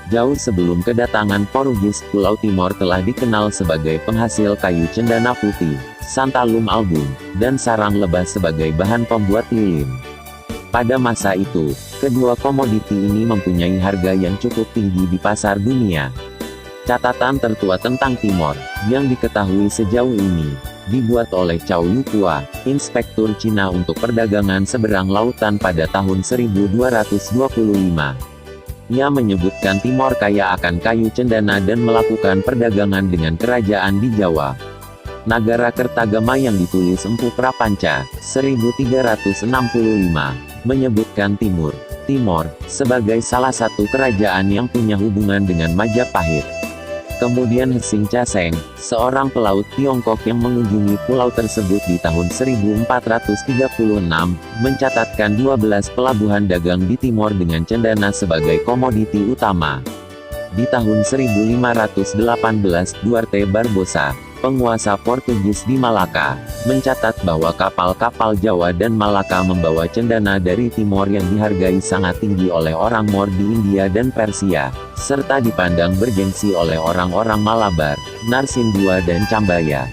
Jauh sebelum kedatangan Portugis, Pulau Timor telah dikenal sebagai penghasil kayu cendana putih, santalum album, dan sarang lebah sebagai bahan pembuat lilin. Pada masa itu, kedua komoditi ini mempunyai harga yang cukup tinggi di pasar dunia. Catatan tertua tentang Timor, yang diketahui sejauh ini, dibuat oleh Chow Yukua, inspektur Cina untuk perdagangan seberang lautan pada tahun 1225. Ia menyebutkan Timor kaya akan kayu cendana dan melakukan perdagangan dengan kerajaan di Jawa. Nagara Kertagama yang ditulis Empu Prapanca, 1365, menyebutkan Timor, sebagai salah satu kerajaan yang punya hubungan dengan Majapahit. Kemudian Hsing Chaseng, seorang pelaut Tiongkok yang mengunjungi pulau tersebut di tahun 1436, mencatatkan 12 pelabuhan dagang di Timor dengan cendana sebagai komoditi utama. Di tahun 1518, Duarte Barbosa, penguasa Portugis di Malaka, mencatat bahwa kapal-kapal Jawa dan Malaka membawa cendana dari Timor yang dihargai sangat tinggi oleh orang Moor di India dan Persia, serta dipandang bergengsi oleh orang-orang Malabar, Narsindua dan Cambaya.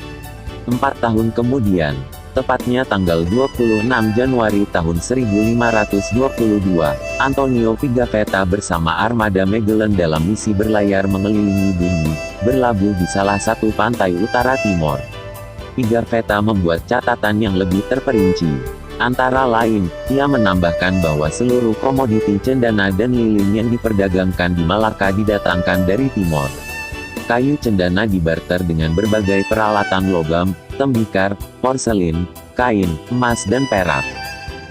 4 tahun kemudian, tepatnya tanggal 26 Januari tahun 1522, Antonio Pigafetta bersama armada Magellan dalam misi berlayar mengelilingi bumi, berlabuh di salah satu pantai utara Timor. Pigafetta membuat catatan yang lebih terperinci. Antara lain, ia menambahkan bahwa seluruh komoditi cendana dan lilin yang diperdagangkan di Malaka didatangkan dari Timor. Kayu cendana dibarter dengan berbagai peralatan logam, tembikar, porselin, kain, emas dan perak.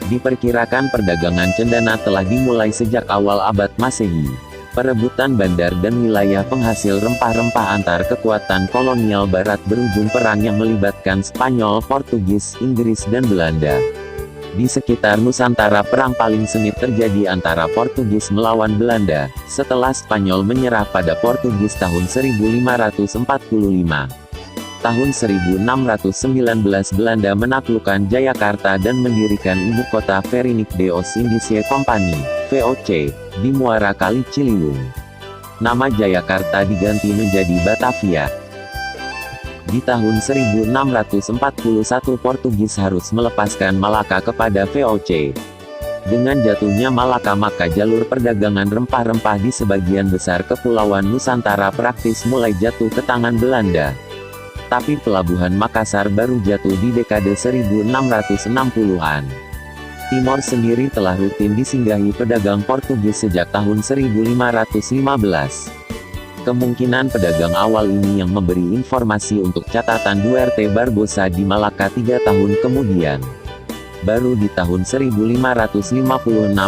Diperkirakan perdagangan cendana telah dimulai sejak awal abad Masehi. Perebutan bandar dan wilayah penghasil rempah-rempah antar kekuatan kolonial barat berujung perang yang melibatkan Spanyol, Portugis, Inggris dan Belanda. Di sekitar Nusantara perang paling sengit terjadi antara Portugis melawan Belanda, setelah Spanyol menyerah pada Portugis tahun 1545. Tahun 1619 Belanda menaklukkan Jayakarta dan mendirikan ibu kota Verinik dos Indies Company, VOC, di Muara Kali Ciliwung. Nama Jayakarta diganti menjadi Batavia. Di tahun 1641 Portugis harus melepaskan Malaka kepada VOC. Dengan jatuhnya Malaka maka jalur perdagangan rempah-rempah di sebagian besar kepulauan Nusantara praktis mulai jatuh ke tangan Belanda. Tapi pelabuhan Makassar baru jatuh di dekade 1660-an. Timor sendiri telah rutin disinggahi pedagang Portugis sejak tahun 1515. Kemungkinan pedagang awal ini yang memberi informasi untuk catatan Duarte Barbosa di Malaka 3 tahun kemudian. Baru di tahun 1556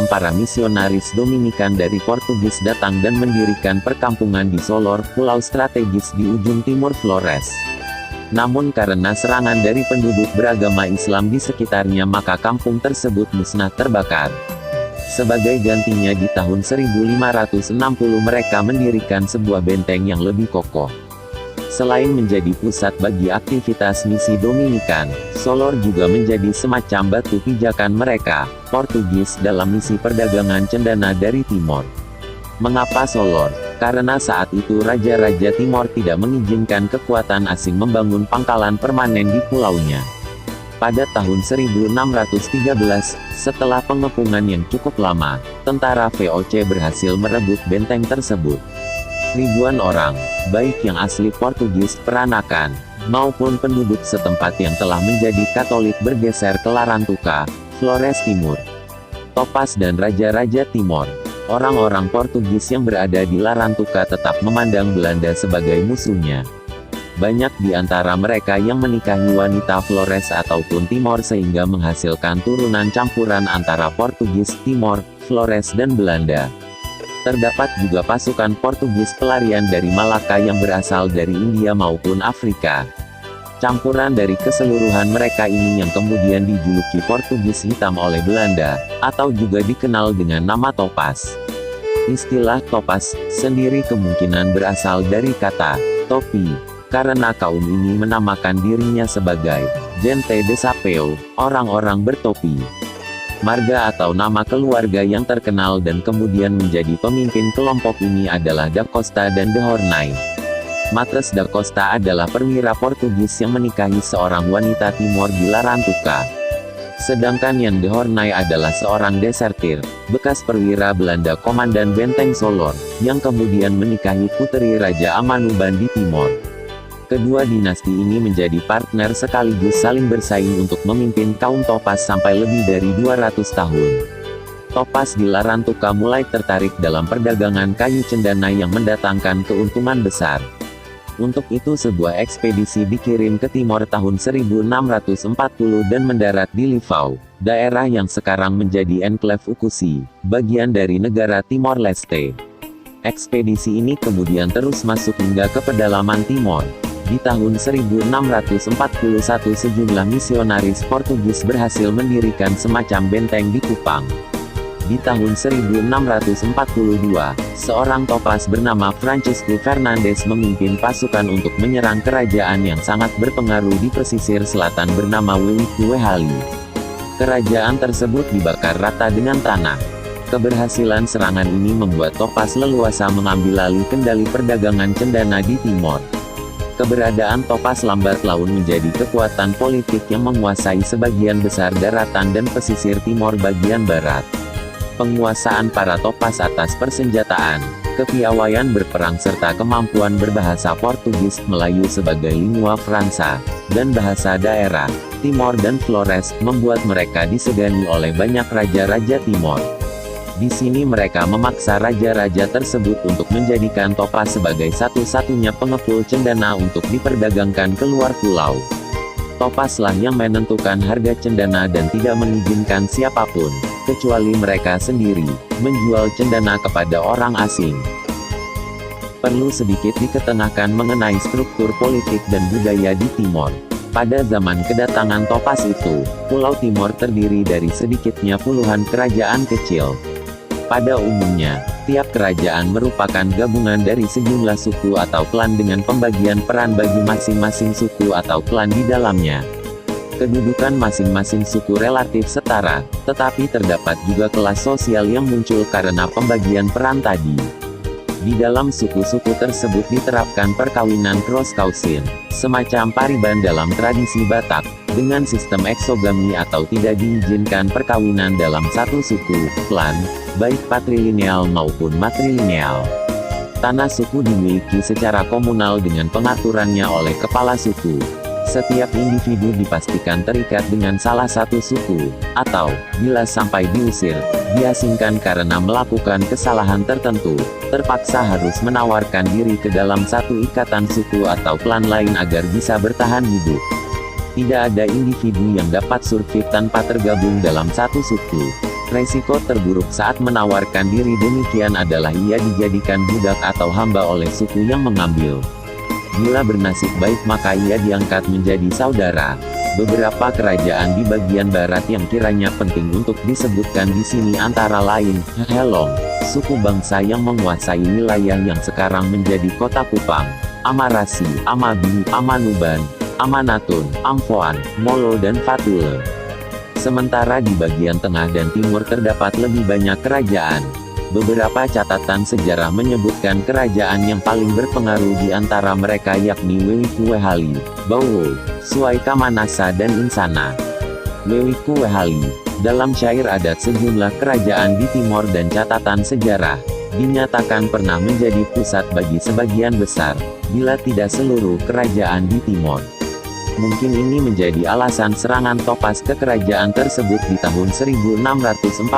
para misionaris Dominikan dari Portugis datang dan mendirikan perkampungan di Solor, pulau strategis di ujung timur Flores. Namun karena serangan dari penduduk beragama Islam di sekitarnya maka kampung tersebut musnah terbakar. Sebagai gantinya di tahun 1560 mereka mendirikan sebuah benteng yang lebih kokoh. Selain menjadi pusat bagi aktivitas misi Dominikan, Solor juga menjadi semacam batu pijakan mereka, Portugis dalam misi perdagangan cendana dari Timor. Mengapa Solor? Karena saat itu Raja-Raja Timor tidak mengizinkan kekuatan asing membangun pangkalan permanen di pulaunya. Pada tahun 1613, setelah pengepungan yang cukup lama, tentara VOC berhasil merebut benteng tersebut. Ribuan orang, baik yang asli Portugis, peranakan, maupun penduduk setempat yang telah menjadi Katolik bergeser ke Larantuka, Flores Timur. Topas dan Raja-Raja Timor. Orang-orang Portugis yang berada di Larantuka tetap memandang Belanda sebagai musuhnya. Banyak di antara mereka yang menikahi wanita Flores ataupun Timor sehingga menghasilkan turunan campuran antara Portugis, Timor, Flores dan Belanda. Terdapat juga pasukan Portugis pelarian dari Malaka yang berasal dari India maupun Afrika. Campuran dari keseluruhan mereka ini yang kemudian dijuluki Portugis hitam oleh Belanda, atau juga dikenal dengan nama topas. Istilah topas sendiri kemungkinan berasal dari kata topi, karena kaum ini menamakan dirinya sebagai gente de sapeu, orang-orang bertopi. Marga atau nama keluarga yang terkenal dan kemudian menjadi pemimpin kelompok ini adalah Da Costa dan De Hornay. Matheus da Costa adalah perwira Portugis yang menikahi seorang wanita Timor di Larantuka. Sedangkan yang De Hornay adalah seorang desertir, bekas perwira Belanda komandan benteng Solor, yang kemudian menikahi putri Raja Amanuban di Timor. Kedua dinasti ini menjadi partner sekaligus saling bersaing untuk memimpin kaum Topas sampai lebih dari 200 tahun. Topas di Larantuka mulai tertarik dalam perdagangan kayu cendana yang mendatangkan keuntungan besar. Untuk itu sebuah ekspedisi dikirim ke Timor tahun 1640 dan mendarat di Livau, daerah yang sekarang menjadi enklave Ukusi, bagian dari negara Timor Leste. Ekspedisi ini kemudian terus masuk hingga ke pedalaman Timor. Di tahun 1641 sejumlah misionaris Portugis berhasil mendirikan semacam benteng di Kupang. Di tahun 1642, seorang Topas bernama Francisco Fernandes memimpin pasukan untuk menyerang kerajaan yang sangat berpengaruh di pesisir selatan bernama Wewikuwehali. Kerajaan tersebut dibakar rata dengan tanah. Keberhasilan serangan ini membuat Topas leluasa mengambil alih kendali perdagangan cendana di Timor. Keberadaan Topas lambat laun menjadi kekuatan politik yang menguasai sebagian besar daratan dan pesisir Timor bagian barat. Penguasaan para Topas atas persenjataan, kepiawaian berperang serta kemampuan berbahasa Portugis, Melayu sebagai lingua franca, dan bahasa daerah, Timor dan Flores, membuat mereka disegani oleh banyak raja-raja Timor. Di sini mereka memaksa raja-raja tersebut untuk menjadikan Topas sebagai satu-satunya pengepul cendana untuk diperdagangkan keluar pulau. Topaslah yang menentukan harga cendana dan tidak mengizinkan siapapun, kecuali mereka sendiri, menjual cendana kepada orang asing. Perlu sedikit diketengahkan mengenai struktur politik dan budaya di Timor. Pada zaman kedatangan Topas itu, Pulau Timor terdiri dari sedikitnya puluhan kerajaan kecil. Pada umumnya, tiap kerajaan merupakan gabungan dari sejumlah suku atau klan dengan pembagian peran bagi masing-masing suku atau klan di dalamnya. Kedudukan masing-masing suku relatif setara, tetapi terdapat juga kelas sosial yang muncul karena pembagian peran tadi. Di dalam suku-suku tersebut diterapkan perkawinan cross-cousin, semacam pariban dalam tradisi Batak, dengan sistem eksogami atau tidak diizinkan perkawinan dalam satu suku, klan, baik patrilineal maupun matrilineal. Tanah suku dimiliki secara komunal dengan pengaturannya oleh kepala suku. Setiap individu dipastikan terikat dengan salah satu suku, atau, bila sampai diusir, diasingkan karena melakukan kesalahan tertentu, terpaksa harus menawarkan diri ke dalam satu ikatan suku atau klan lain agar bisa bertahan hidup. Tidak ada individu yang dapat survive tanpa tergabung dalam satu suku. Resiko terburuk saat menawarkan diri demikian adalah ia dijadikan budak atau hamba oleh suku yang mengambil. Bila bernasib baik maka ia diangkat menjadi saudara. Beberapa kerajaan di bagian barat yang kiranya penting untuk disebutkan di sini antara lain, Helong, suku bangsa yang menguasai wilayah yang sekarang menjadi kota Kupang, Amarasi, Amabi, Amanuban, Amanatun, Amphoan, Molo dan Fatule. Sementara di bagian tengah dan timur terdapat lebih banyak kerajaan. Beberapa catatan sejarah menyebutkan kerajaan yang paling berpengaruh di antara mereka yakni Wewikuwehali, Bowo, Suaikamanasa dan Insana. Wewikuwehali, dalam syair adat sejumlah kerajaan di timor dan catatan sejarah, dinyatakan pernah menjadi pusat bagi sebagian besar, bila tidak seluruh kerajaan di timor. Mungkin ini menjadi alasan serangan Topas ke kerajaan tersebut di tahun 1642.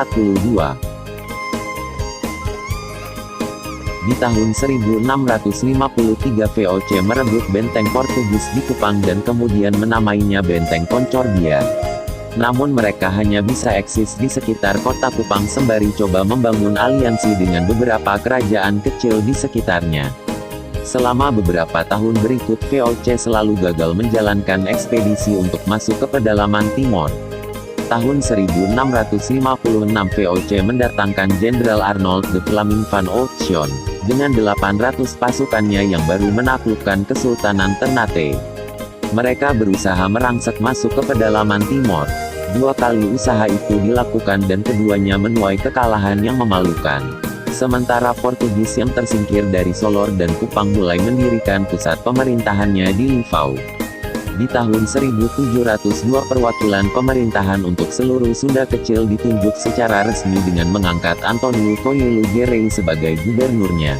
Di tahun 1653 VOC merebut benteng Portugis di Kupang dan kemudian menamainya Benteng Concordia. Namun mereka hanya bisa eksis di sekitar kota Kupang sembari coba membangun aliansi dengan beberapa kerajaan kecil di sekitarnya. Selama beberapa tahun berikut VOC selalu gagal menjalankan ekspedisi untuk masuk ke pedalaman Timor. Tahun 1656 VOC mendatangkan Jenderal Arnold de Vlaming van Oudtshoorn, dengan 800 pasukannya yang baru menaklukkan Kesultanan Ternate. Mereka berusaha merangsek masuk ke pedalaman Timor. Dua kali usaha itu dilakukan dan keduanya menuai kekalahan yang memalukan. Sementara Portugis yang tersingkir dari Solor dan Kupang mulai mendirikan pusat pemerintahannya di Livau. Di tahun 1702 perwakilan pemerintahan untuk seluruh Sunda Kecil ditunjuk secara resmi dengan mengangkat Antonio Coelho Gerei sebagai gubernurnya.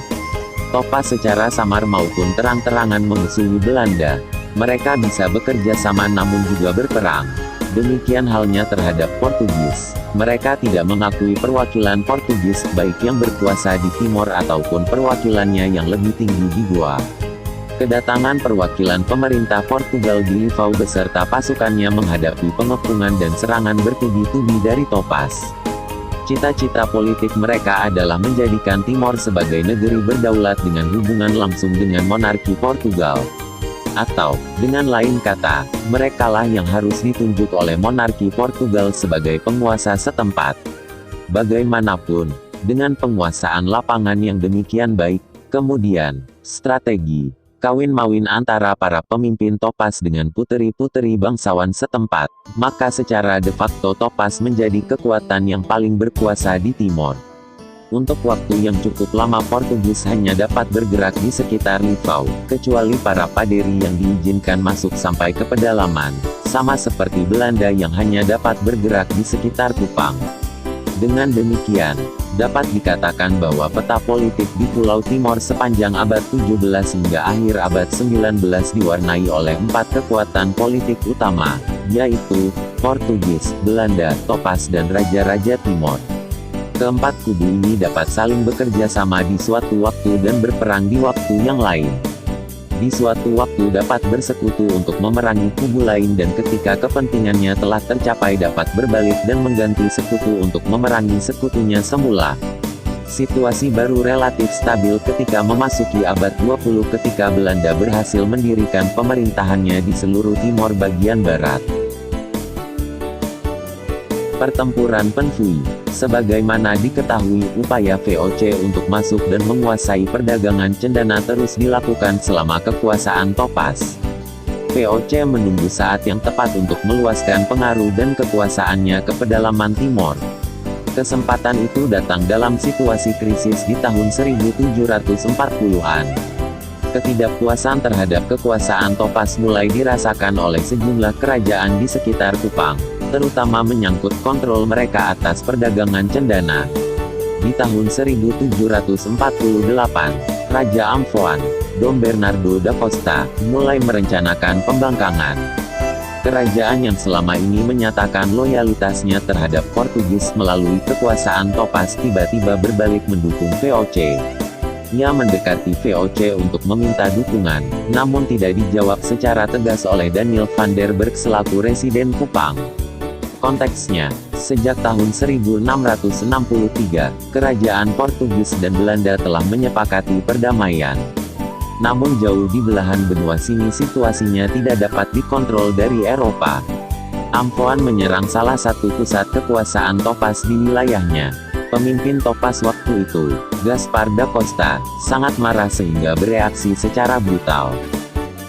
Topas secara samar maupun terang-terangan memusuhi Belanda. Mereka bisa bekerja sama namun juga berperang. Demikian halnya terhadap Portugis. Mereka tidak mengakui perwakilan Portugis baik yang berkuasa di Timor ataupun perwakilannya yang lebih tinggi di Goa. Kedatangan perwakilan pemerintah Portugal di Livau beserta pasukannya menghadapi pengepungan dan serangan bertubi-tubi dari Topas. Cita-cita politik mereka adalah menjadikan Timor sebagai negeri berdaulat dengan hubungan langsung dengan monarki Portugal. Atau, dengan lain kata, merekalah yang harus ditunjuk oleh monarki Portugal sebagai penguasa setempat. Bagaimanapun, dengan penguasaan lapangan yang demikian baik, kemudian, strategi kawin-mawin antara para pemimpin Topas dengan puteri-puteri bangsawan setempat, maka secara de facto Topas menjadi kekuatan yang paling berkuasa di Timor. Untuk waktu yang cukup lama Portugis hanya dapat bergerak di sekitar Livau, kecuali para paderi yang diizinkan masuk sampai ke pedalaman, sama seperti Belanda yang hanya dapat bergerak di sekitar Kupang. Dengan demikian, dapat dikatakan bahwa peta politik di Pulau Timor sepanjang abad 17 hingga akhir abad 19 diwarnai oleh 4 kekuatan politik utama, yaitu Portugis, Belanda, Topas dan Raja-Raja Timor. Keempat kubu ini dapat saling bekerja sama di suatu waktu dan berperang di waktu yang lain. Di suatu waktu dapat bersekutu untuk memerangi kubu lain dan ketika kepentingannya telah tercapai dapat berbalik dan mengganti sekutu untuk memerangi sekutunya semula. Situasi baru relatif stabil ketika memasuki abad 20 ketika Belanda berhasil mendirikan pemerintahannya di seluruh Timor bagian barat. Pertempuran Penfui. Sebagaimana diketahui, upaya VOC untuk masuk dan menguasai perdagangan cendana terus dilakukan selama kekuasaan Topas. VOC menunggu saat yang tepat untuk meluaskan pengaruh dan kekuasaannya ke pedalaman Timor. Kesempatan itu datang dalam situasi krisis di tahun 1740-an. Ketidakpuasan terhadap kekuasaan Topas mulai dirasakan oleh sejumlah kerajaan di sekitar Kupang, terutama menyangkut kontrol mereka atas perdagangan cendana. Di tahun 1748, Raja Amphoan, Dom Bernardo da Costa, mulai merencanakan pembangkangan. Kerajaan yang selama ini menyatakan loyalitasnya terhadap Portugis melalui kekuasaan Topas tiba-tiba berbalik mendukung VOC. Ia mendekati VOC untuk meminta dukungan, namun tidak dijawab secara tegas oleh Daniel van der Berg selaku residen Kupang. Konteksnya, sejak tahun 1663, kerajaan Portugis dan Belanda telah menyepakati perdamaian. Namun jauh di belahan benua sini situasinya tidak dapat dikontrol dari Eropa. Amphoan menyerang salah satu pusat kekuasaan Topas di wilayahnya. Pemimpin Topas waktu itu, Gaspar da Costa, sangat marah sehingga bereaksi secara brutal.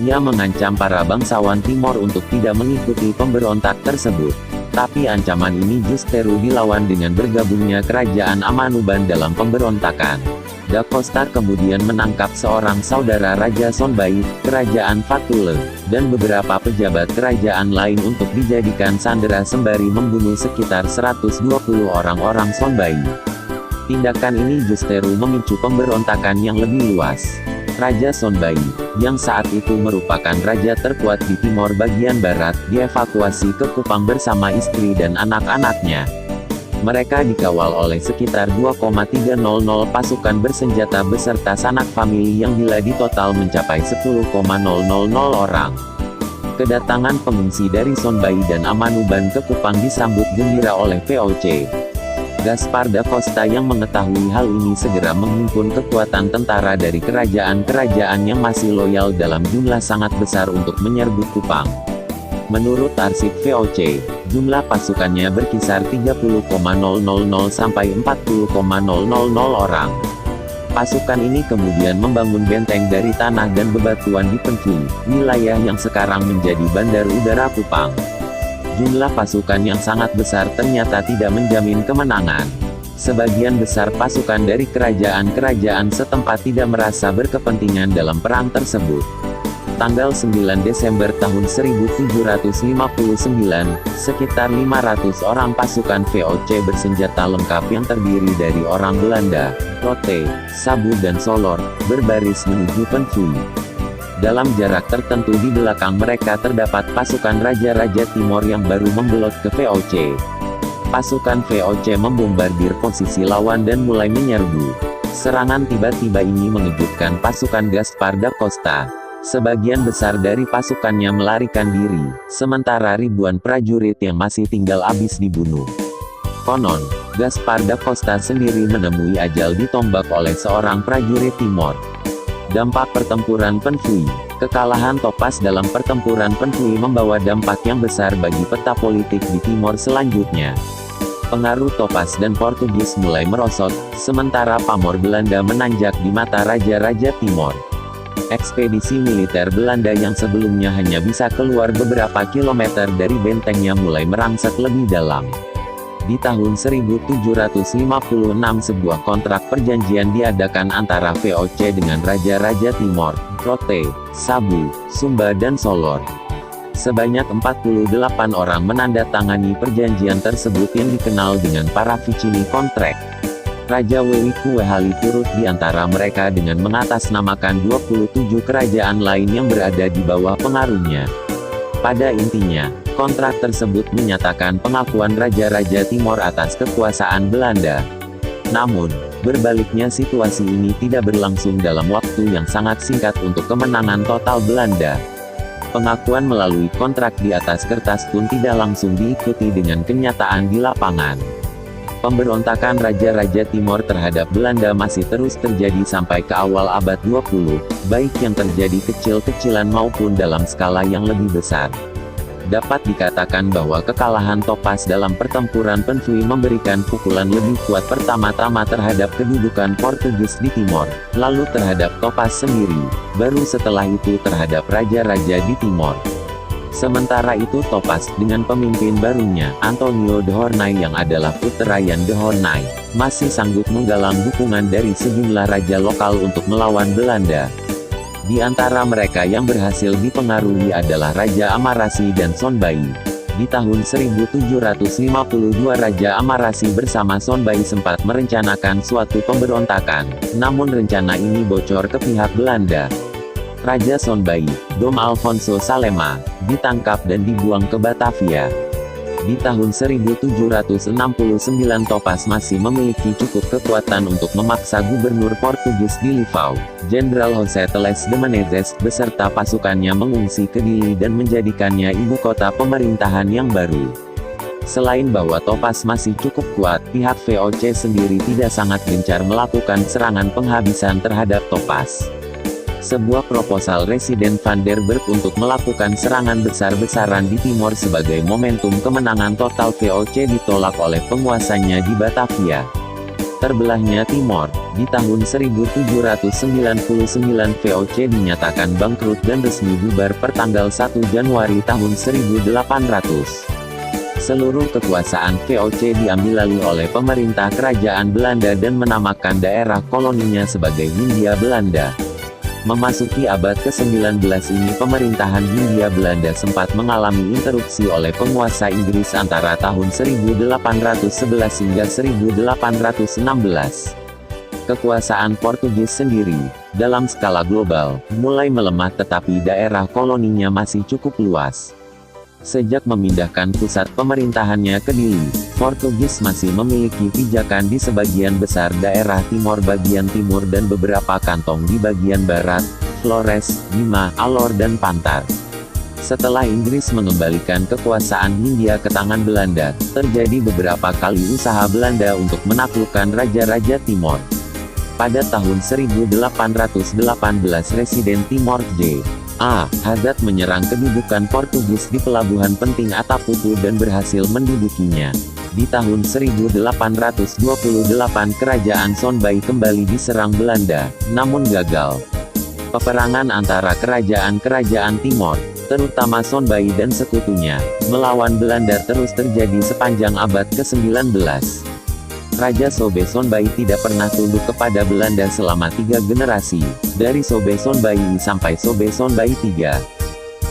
Ia mengancam para bangsawan Timor untuk tidak mengikuti pemberontak tersebut. Tapi ancaman ini justru dilawan dengan bergabungnya kerajaan Amanuban dalam pemberontakan. Da Costa kemudian menangkap seorang saudara Raja Sonbai, Kerajaan Fatule, dan beberapa pejabat kerajaan lain untuk dijadikan sandera sembari membunuh sekitar 120 orang-orang Sonbai. Tindakan ini justru memicu pemberontakan yang lebih luas. Raja Sonbai, yang saat itu merupakan raja terkuat di Timor bagian barat, dievakuasi ke Kupang bersama istri dan anak-anaknya. Mereka dikawal oleh sekitar 2,300 pasukan bersenjata beserta sanak famili yang bila di total mencapai 10,000 orang. Kedatangan pengungsi dari Sonbai dan Amanuban ke Kupang disambut gembira oleh VOC. Gaspar da Costa yang mengetahui hal ini segera menghimpun kekuatan tentara dari kerajaan-kerajaan yang masih loyal dalam jumlah sangat besar untuk menyerbu Kupang. Menurut arsip VOC, jumlah pasukannya berkisar 30,000 sampai 40,000 orang. Pasukan ini kemudian membangun benteng dari tanah dan bebatuan di Penfui, wilayah yang sekarang menjadi Bandar Udara Kupang. Jumlah pasukan yang sangat besar ternyata tidak menjamin kemenangan. Sebagian besar pasukan dari kerajaan-kerajaan setempat tidak merasa berkepentingan dalam perang tersebut. Tanggal 9 Desember tahun 1759, sekitar 500 orang pasukan VOC bersenjata lengkap yang terdiri dari orang Belanda, Rote, Sabu dan Solor, berbaris menuju Penfui. Dalam jarak tertentu di belakang mereka terdapat pasukan Raja-Raja Timor yang baru membelot ke VOC. Pasukan VOC membombardir posisi lawan dan mulai menyerbu. Serangan tiba-tiba ini mengejutkan pasukan Gaspar da Costa. Sebagian besar dari pasukannya melarikan diri, sementara ribuan prajurit yang masih tinggal habis dibunuh. Konon, Gaspar da Costa sendiri menemui ajal ditombak oleh seorang prajurit Timor. Dampak pertempuran Penfui. Kekalahan Topas dalam pertempuran Penfui membawa dampak yang besar bagi peta politik di Timor selanjutnya. Pengaruh Topas dan Portugis mulai merosot, sementara pamor Belanda menanjak di mata Raja-Raja Timor. Ekspedisi militer Belanda yang sebelumnya hanya bisa keluar beberapa kilometer dari bentengnya mulai merangsek lebih dalam. Di tahun 1756 sebuah kontrak perjanjian diadakan antara VOC dengan Raja-Raja Timor, Rote, Sabu, Sumba dan Solor. Sebanyak 48 orang menandatangani perjanjian tersebut yang dikenal dengan Paravicini Contract. Raja Wewiku Wehali turut di antara mereka dengan mengatasnamakan 27 kerajaan lain yang berada di bawah pengaruhnya. Pada intinya, kontrak tersebut menyatakan pengakuan Raja-Raja Timor atas kekuasaan Belanda. Namun, berbaliknya situasi ini tidak berlangsung dalam waktu yang sangat singkat untuk kemenangan total Belanda. Pengakuan melalui kontrak di atas kertas pun tidak langsung diikuti dengan kenyataan di lapangan. Pemberontakan Raja-Raja Timor terhadap Belanda masih terus terjadi sampai ke awal abad 20, baik yang terjadi kecil-kecilan maupun dalam skala yang lebih besar. Dapat dikatakan bahwa kekalahan Topas dalam pertempuran Penfui memberikan pukulan lebih kuat pertama-tama terhadap kedudukan Portugis di Timor, lalu terhadap Topas sendiri, baru setelah itu terhadap Raja-Raja di Timor. Sementara itu Topas, dengan pemimpin barunya, Antonio de Hornay yang adalah putra Jan de Hornay, masih sanggup menggalang dukungan dari sejumlah raja lokal untuk melawan Belanda. Di antara mereka yang berhasil dipengaruhi adalah Raja Amarasi dan Sonbai. Di tahun 1752 Raja Amarasi bersama Sonbai sempat merencanakan suatu pemberontakan, namun rencana ini bocor ke pihak Belanda. Raja Sonbai, Dom Alfonso Salema, ditangkap dan dibuang ke Batavia. Di tahun 1769 Topas masih memiliki cukup kekuatan untuk memaksa gubernur Portugis di Livau, Jenderal José Teles de Menezes, beserta pasukannya mengungsi ke Dili dan menjadikannya ibu kota pemerintahan yang baru. Selain bahwa Topas masih cukup kuat, pihak VOC sendiri tidak sangat gencar melakukan serangan penghabisan terhadap Topas. Sebuah proposal Residen van der Berg untuk melakukan serangan besar-besaran di Timor sebagai momentum kemenangan total VOC ditolak oleh penguasanya di Batavia. Terbelahnya Timor, di tahun 1799 VOC dinyatakan bangkrut dan resmi bubar pertanggal 1 Januari tahun 1800. Seluruh kekuasaan VOC diambil alih oleh pemerintah kerajaan Belanda dan menamakan daerah koloninya sebagai Hindia Belanda. Memasuki abad ke-19 ini pemerintahan Hindia Belanda sempat mengalami interupsi oleh penguasa Inggris antara tahun 1811 hingga 1816. Kekuasaan Portugis sendiri, dalam skala global, mulai melemah tetapi daerah koloninya masih cukup luas. Sejak memindahkan pusat pemerintahannya ke Dili, Portugis masih memiliki pijakan di sebagian besar daerah Timor bagian timur dan beberapa kantong di bagian barat, Flores, Bima, Alor dan Pantar. Setelah Inggris mengembalikan kekuasaan Hindia ke tangan Belanda, terjadi beberapa kali usaha Belanda untuk menaklukkan Raja-Raja Timor. Pada tahun 1818 Residen Timor J.A. Hazard menyerang kedudukan Portugis di pelabuhan penting Atapupu dan berhasil mendudukinya. Di tahun 1828 kerajaan Sonbai kembali diserang Belanda, namun gagal. Peperangan antara kerajaan-kerajaan Timor, terutama Sonbai dan sekutunya, melawan Belanda terus terjadi sepanjang abad ke-19. Raja Sobe Sonbai tidak pernah tunduk kepada Belanda selama 3 generasi, dari Sobe Sonbai sampai Sobe Sonbai III.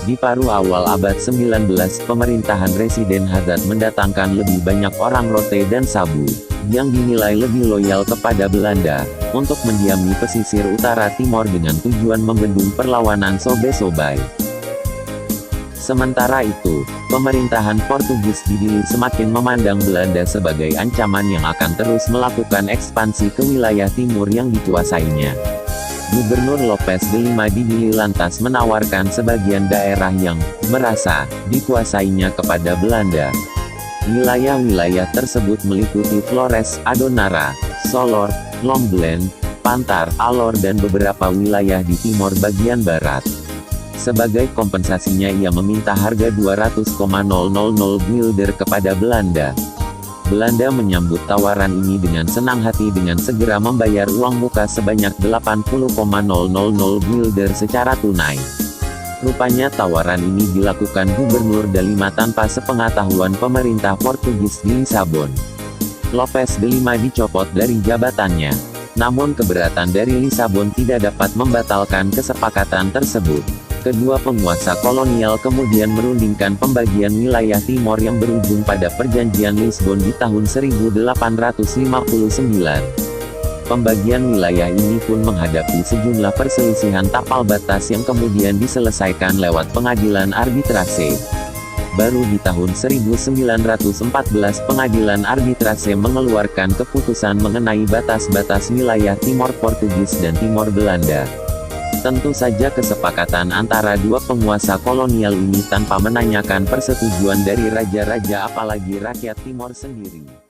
Di paruh awal abad 19, pemerintahan Residen Hadad mendatangkan lebih banyak orang Rote dan Sabu, yang dinilai lebih loyal kepada Belanda, untuk mendiami pesisir utara Timor dengan tujuan membendung perlawanan Sobe Sonbai. Sementara itu, pemerintahan Portugis di Dili semakin memandang Belanda sebagai ancaman yang akan terus melakukan ekspansi ke wilayah timur yang dikuasainya. Gubernur Lopes V di Dili lantas menawarkan sebagian daerah yang merasa dikuasainya kepada Belanda. Wilayah-wilayah tersebut meliputi Flores, Adonara, Solor, Lomblen, Pantar, Alor dan beberapa wilayah di timur bagian barat. Sebagai kompensasinya ia meminta harga 200,000 guilder kepada Belanda. Belanda menyambut tawaran ini dengan senang hati dengan segera membayar uang muka sebanyak 80,000 guilder secara tunai. Rupanya tawaran ini dilakukan Gubernur Dalima tanpa sepengetahuan pemerintah Portugis di Lisabon. Lopes V dicopot dari jabatannya. Namun keberatan dari Lisabon tidak dapat membatalkan kesepakatan tersebut. Kedua penguasa kolonial kemudian merundingkan pembagian wilayah Timor yang berujung pada Perjanjian Lisbon di tahun 1859. Pembagian wilayah ini pun menghadapi sejumlah perselisihan tapal batas yang kemudian diselesaikan lewat pengadilan arbitrase. Baru di tahun 1914 pengadilan arbitrase mengeluarkan keputusan mengenai batas-batas wilayah Timor Portugis dan Timor Belanda. Tentu saja kesepakatan antara dua penguasa kolonial ini tanpa menanyakan persetujuan dari raja-raja apalagi rakyat Timor sendiri.